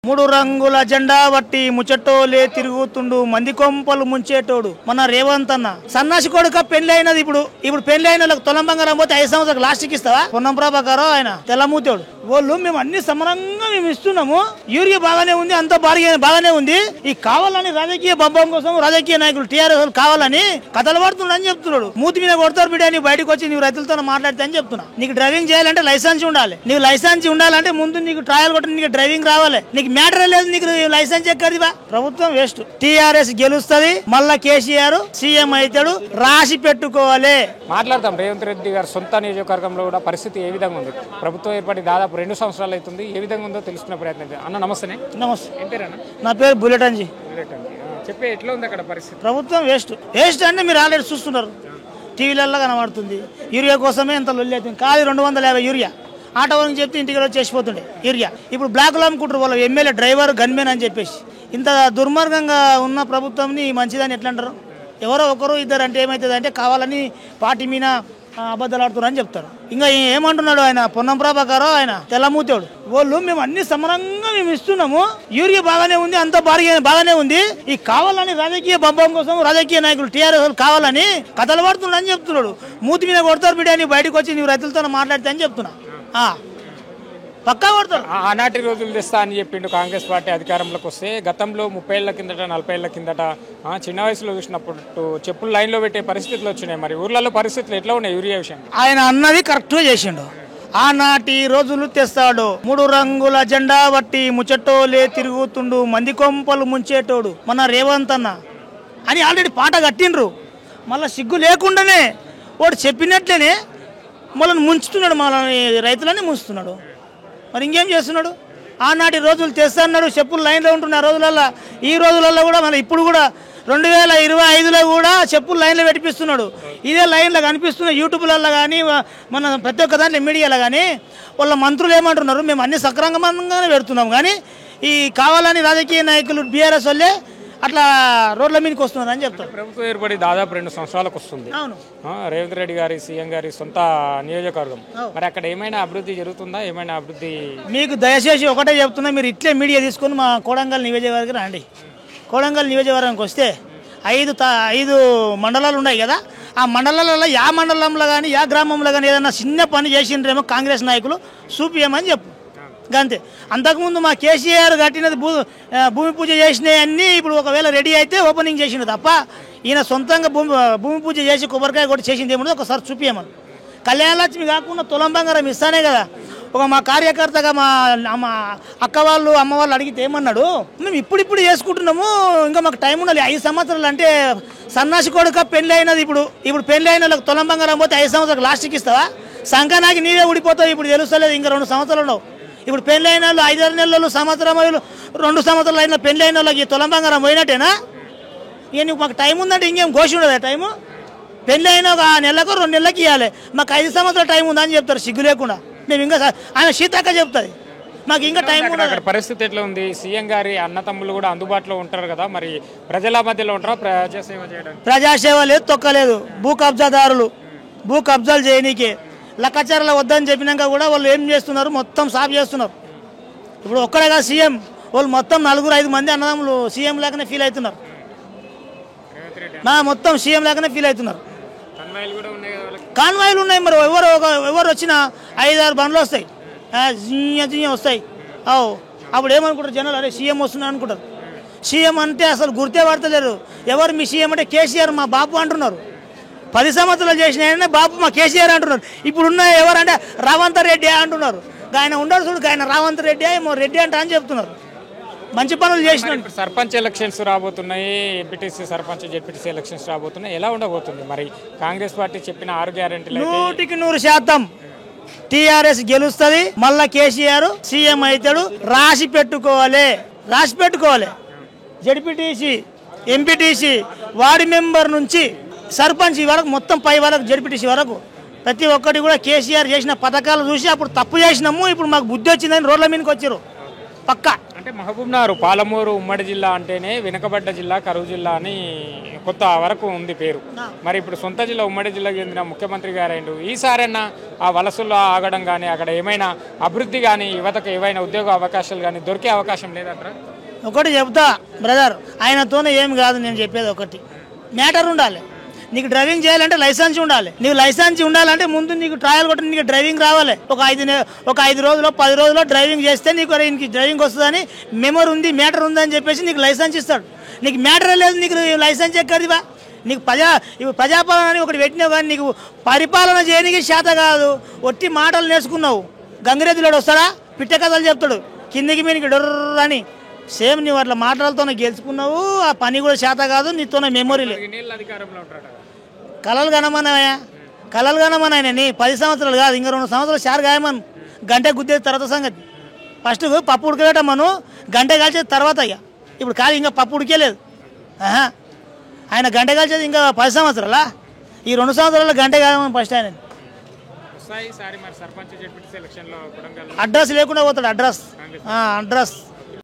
మూడు రంగుల జెండా వట్టి ముచ్చటోలే తిరుగుతుండు మంది కొంపలు ముంచేటోడు మన రేవంత్ అన్న సన్నాసి కొడుక పెళ్లి అయినది ఇప్పుడు పెళ్లి అయిన వాళ్ళకి తొలం బంగారం పోతే 5 సంవత్సరాలకు లాస్ట్కి ఇస్తావా పొన్నం ప్రభాకర్ ఆయన తెల్లమూతోడు వాళ్ళు మేము అన్ని సమరంగా మేము ఇస్తున్నాము యూరియా బాగానే ఉంది అంత బాగానే ఉంది ఈ కావాలని రాజకీయ బొబ్బం కోసం రాజకీయ నాయకులు టీఆర్ఎస్ కావాలని కథలు పడుతున్నాడు అని చెప్తున్నాడు మూతి మీద కొడతారు బిడ్డ నీ బయటకు వచ్చి నీవు రైతులతో మాట్లాడితే అని చెప్తున్నా నీకు డ్రైవింగ్ చేయాలంటే లైసెన్స్ ఉండాలి నీకు లైసెన్స్ ఉండాలంటే ముందు నీకు ట్రయల్ కొట్టి నీకు డ్రైవింగ్ రావాలి నీకు మ్యాటర్ లేదు నీకు లైసెన్స్ ఎక్కడివా ప్రభుత్వం వేస్ట్ టీఆర్ఎస్ గెలుస్తుంది మళ్ళా కేసీఆర్ సీఎం అవుతాడు రాసి పెట్టుకోవాలి మాట్లాడతాం రేవంత్ రెడ్డి గారు సొంత నియోజకవర్గంలో కూడా పరిస్థితి ఏ విధంగా ఉంది ప్రభుత్వం ఏర్పడి దాదాపు 2 సంవత్సరాలు అవుతుంది ఏ విధంగా ఉందో తెలుసుకునే ప్రయత్నం అన్న నమస్తే ఏం పేరు అన్న నా పేరు బుల్లెట్ అంజీ చెప్పే ఎట్లా ఉంది అక్కడ పరిస్థితి ప్రభుత్వం వేస్ట్ అంటే మీరు ఆల్రెడీ చూస్తున్నారు టీవీలలో కనబడుతుంది యూరియా కోసమే ఎంత లొల్లి అవుతుంది కాదు 250 యూరియా ఆటో వాళ్ళకి చెప్తే ఇంటికి వచ్చి చేసిపోతుండే యూరియా ఇప్పుడు బ్లాక్లో అమ్ముకుంటారు వాళ్ళు ఎమ్మెల్యే డ్రైవర్ గన్మెన్ అని చెప్పేసి ఇంత దుర్మార్గంగా ఉన్న ప్రభుత్వంని మంచిదని ఎట్లా అంటారు ఎవరో ఒకరు ఇద్దరు అంటే ఏమవుతుంది అంటే కావాలని పార్టీ మీద అబద్ధాలు ఆడుతున్నారు అని చెప్తారు ఇంకా ఏమంటున్నాడు ఆయన పొన్నం ప్రభాకర్ ఆయన తెల్లమూతోడు వాళ్ళు మేము అన్ని సమరంగా మేము ఇస్తున్నాము యూరియా బాగానే ఉంది అంత బాగానే ఉంది ఈ కావాలని రాజకీయ బొబ్బం కోసం రాజకీయ నాయకులు టీఆర్ఎస్ కావాలని కథలు పడుతున్నాడు అని చెప్తున్నాడు మూతి మీద కొడతారు బిడ్డ నీ బయటకు వచ్చి నీవు రైతులతో మాట్లాడితే అని చెప్తున్నా పక్కా కొడతారు ఆనాటి రోజులు తెస్తా అని చెప్పిండు కాంగ్రెస్ పార్టీ అధికారంలోకి వస్తే గతంలో 30 ఏళ్ల కిందట 40 ఏళ్ల కిందట చిన్న వయసులో చూసినప్పుడు చెప్పులు లైన్లో పెట్టే పరిస్థితులు వచ్చినాయి మరి ఊర్లలో పరిస్థితులు ఎట్లా ఉన్నాయి యూరియా విషయం ఆయన అన్నది కరెక్ట్గా చేసిండు ఆనాటి రోజులు తెస్తాడు 3 రంగుల జెండా వట్టి ముచ్చటోలే తిరుగుతుండు మంది కొంపలు ముంచేటోడు మన రేవంత్ అన్న అని ఆల్రెడీ పాట కట్టిండ్రు మళ్ళీ సిగ్గు లేకుండానే వాడు చెప్పినట్లేనే మళ్ళీ ముంచుతున్నాడు మళ్ళీ రైతులని ముంచుతున్నాడు మరి ఇంకేం చేస్తున్నాడు ఆనాటి రోజులు తెస్తున్నాడు చెప్పులు లైన్లో ఉంటున్న రోజులల్లో ఈ రోజులలో కూడా మన ఇప్పుడు కూడా 2025లో కూడా చెప్పులు లైన్లో పెట్టిపిస్తున్నాడు ఇదే లైన్లో కనిపిస్తున్న యూట్యూబ్లలో కానీ మన ప్రతి ఒక్క దాంట్లో మీడియాలో కానీ వాళ్ళ మంత్రులు ఏమంటున్నారు మేము అన్ని సక్రమంగానే పెడుతున్నాం కానీ ఈ కావాలని రాజకీయ నాయకులు బీఆర్ఎస్ వాళ్ళే అట్లా రోడ్ల మీదకి వస్తున్నారు అని చెప్తారు ప్రభుత్వం ఏర్పడి దాదాపు 2 సంవత్సరాలకు వస్తుంది అవును రేవంత్ రెడ్డి గారి సీఎం గారి సొంత నియోజకవర్గం మరి అక్కడ ఏమైనా అభివృద్ధి జరుగుతుందా ఏమైనా అభివృద్ధి మీకు దయచేసి ఒకటే చెప్తున్నా మీరు ఇట్లే మీడియా తీసుకొని మా కోడంగల్ నియోజకవర్గం రండి కోడంగల్ నియోజకవర్గానికి వస్తే 5 మండలాలు ఉన్నాయి కదా ఆ మండలాలలో యా మండలంలో కానీ యా గ్రామంలో కానీ ఏదైనా చిన్న పని చేసిండ్రేమో కాంగ్రెస్ నాయకులు చూపియమని చెప్పు అంతే అంతకుముందు మా కేసీఆర్ కట్టినది భూమి పూజ చేసినవి అన్నీ ఇప్పుడు ఒకవేళ రెడీ అయితే ఓపెనింగ్ చేసిండు తప్ప ఈయన సొంతంగా భూమి పూజ చేసి కొబ్బరికాయ కూడా చేసింది ఏమో ఒకసారి చూపియమని కళ్యాణలక్ష్మి కాకుండా తులం బంగారం ఇస్తానే కదా మా కార్యకర్తగా మా అక్క వాళ్ళు అమ్మ వాళ్ళు అడిగితే ఏమన్నాడు మేము ఇప్పుడు చేసుకుంటున్నాము ఇంకా మాకు టైం ఉండాలి 5 సంవత్సరాలు అంటే సన్నాసి కొడుక పెళ్లి అయినది ఇప్పుడు పెళ్లి అయిన వాళ్ళకి తులం బంగారం పోతే 5 సంవత్సరాలకు లాస్ట్కి ఇస్తావా సంకనాకి నీవే ఊడిపోతావు ఇప్పుడు తెలుస్తలేదు ఇంకా 2 సంవత్సరాలు ఉండవు ఇప్పుడు పెళ్లి అయిన వాళ్ళు 5-6 నెలలు సంవత్సరం 2 సంవత్సరాలు అయిన పెళ్లి అయిన వాళ్ళకి తులం బంగారం పోయినట్టేనా ఇక నీకు మాకు టైం ఉందంటే ఇంకేం ఘోషి ఉండదు టైము పెళ్లి అయినా ఒక నెలకు 2 నెలలకి ఇవ్వాలి మాకు 5 సంవత్సరాల టైం ఉందని చెప్తారు సిగ్గు లేకుండా మేము ఇంకా ఆయన సీతక్క చెప్తుంది మాకు ఇంకా టైం ఉండదు పరిస్థితి ఎట్లా ఉంది సీఎం గారి అన్నతమ్ములు కూడా అందుబాటులో ఉంటారు కదా మరి ప్రజల మధ్యలో ఉంటారా ప్రజాసేవ చేయడానికి ప్రజాసేవ లేదు తొక్కలేదు భూ కబ్జాలు చేయనీకే లక్కచర్ల వద్దని చెప్పినాక కూడా వాళ్ళు ఏం చేస్తున్నారు మొత్తం సాఫ్ చేస్తున్నారు ఇప్పుడు ఒక్కడే కాదు సీఎం వాళ్ళు మొత్తం 4-5 మంది అన్నదమ్ములు సీఎం లాగానే ఫీల్ అవుతున్నారు మొత్తం సీఎం లాగానే ఫీల్ అవుతున్నారు కాన్వాయిలు ఉన్నాయి మరి ఎవరు వచ్చినా 5-6 బండ్లు వస్తాయి వస్తాయి అప్పుడు ఏమనుకుంటారు జనాలు అరే సీఎం వస్తున్నా అనుకుంటారు సీఎం అంటే అసలు గుర్తే పడతలేరు ఎవరు మీ సీఎం అంటే కేసీఆర్ మా బాబు అంటున్నారు 10 సంవత్సరాలు చేసిన బాబు మా కేసీఆర్ అంటున్నారు ఇప్పుడున్న ఎవరంటే రేవంత్ రెడ్డి అంటున్నారు ఆయన ఉండడు చూడు ఆయన రేవంత్ రెడ్డి ఏమో రెడ్డి అంట అని చెప్తున్నారు మంచి పనులు చేసినాడు సర్పంచ్ ఎలక్షన్స్ రాబోతున్నాయి ఎంపీటీసీ సర్పంచ్ జెడ్పీటీసీ ఎలక్షన్స్ రాబోతున్నాయి ఎలా ఉండబోతుంది మరి కాంగ్రెస్ పార్టీ చెప్పిన 6 గ్యారెంటీలు 100% టీఆర్ఎస్ గెలుస్తుంది మళ్ళా కేసీఆర్ సీఎం అవుతాడు రాసి పెట్టుకోవాలి జెడ్పీటీసీ ఎంపీటీసీ వార్డు మెంబర్ నుంచి సర్పంచ్ వరకు మొత్తం పై వరకు జెడ్పీటీసీ వరకు ప్రతి ఒక్కటి కూడా కేసీఆర్ చేసిన పథకాలు చూసి అప్పుడు తప్పు చేసినాము ఇప్పుడు మాకు బుద్ధి వచ్చిందని రోడ్ల మీదకి వచ్చారు పక్కా అంటే మహబూబ్నగర్ పాలమూరు ఉమ్మడి జిల్లా అంటేనే వెనుకబడ్డ జిల్లా, కరువు జిల్లా అని కొత్త వరకు ఉంది పేరు. మరి ఇప్పుడు సొంత జిల్లా ఉమ్మడి జిల్లాకి చెందిన ముఖ్యమంత్రి గారు ఈసారైనా ఆ వలసల్లో ఆగడం కానీ అక్కడ ఏమైనా అభివృద్ధి కానీ యువతకు ఏవైనా ఉద్యోగ అవకాశాలు కానీ దొరికే అవకాశం లేదంటారా? ఒకటి చెప్తా బ్రదర్, ఆయనతోనే ఏం కాదు. నేను చెప్పేది ఒకటి, మ్యాటర్ ఉండాలి. నీకు డ్రైవింగ్ చేయాలంటే లైసెన్స్ ఉండాలి. నీకు లైసెన్స్ ఉండాలంటే ముందు నీకు ట్రయల్ కొట్టి నీకు డ్రైవింగ్ రావాలి. ఒక 5 రోజులు 10 రోజులు డ్రైవింగ్ చేస్తే నీకు డ్రైవింగ్ వస్తుందని మెమరీ ఉంది, మ్యాటర్ ఉందని చెప్పేసి నీకు లైసెన్స్ ఇస్తాడు. నీకు మ్యాటర్ లేదు, నీకు లైసెన్స్ ఎక్కడిదివా? నీకు ప్రజాపాలన అని ఒకటి పెట్టినావు కానీ నీకు పరిపాలన చేయడానికి చేత కాదు. ఒట్టి మాటలు నేర్చుకున్నావు. గంగిరెద్దులోడు వస్తాడా, పిట్ట కథలు చెప్తాడు, కిందికి మీనికి డొర్ర అని. సేమ్ నువ్వు అట్లా మాటలతోనే గెలుచుకున్నావు. ఆ పని కూడా చేత కాదు, నీతోనే మెమొరీ లేదు. కలలు కనమన్నాయా, కలలు కనమన్నాయన నీ 10 సంవత్సరాలు కాదు, ఇంకా 2 సంవత్సరాలు షార్ గాయమను. గంట గుద్దేది తర్వాత సంగతి. ఫస్ట్ పప్పు ఉడకబెట్టమను, గంట కాల్చేది తర్వాత. ఇక ఇప్పుడు కాదు, ఇంకా పప్పు ఉడికేలేదు. ఆయన గంట కాల్చేది ఇంకా 10 సంవత్సరాలా? ఈ 2 సంవత్సరాలు గంట కాయమని ఫస్ట్ ఆయన. సర్పంచ్ అడ్రస్ లేకుండా పోతాడు. అడ్రస్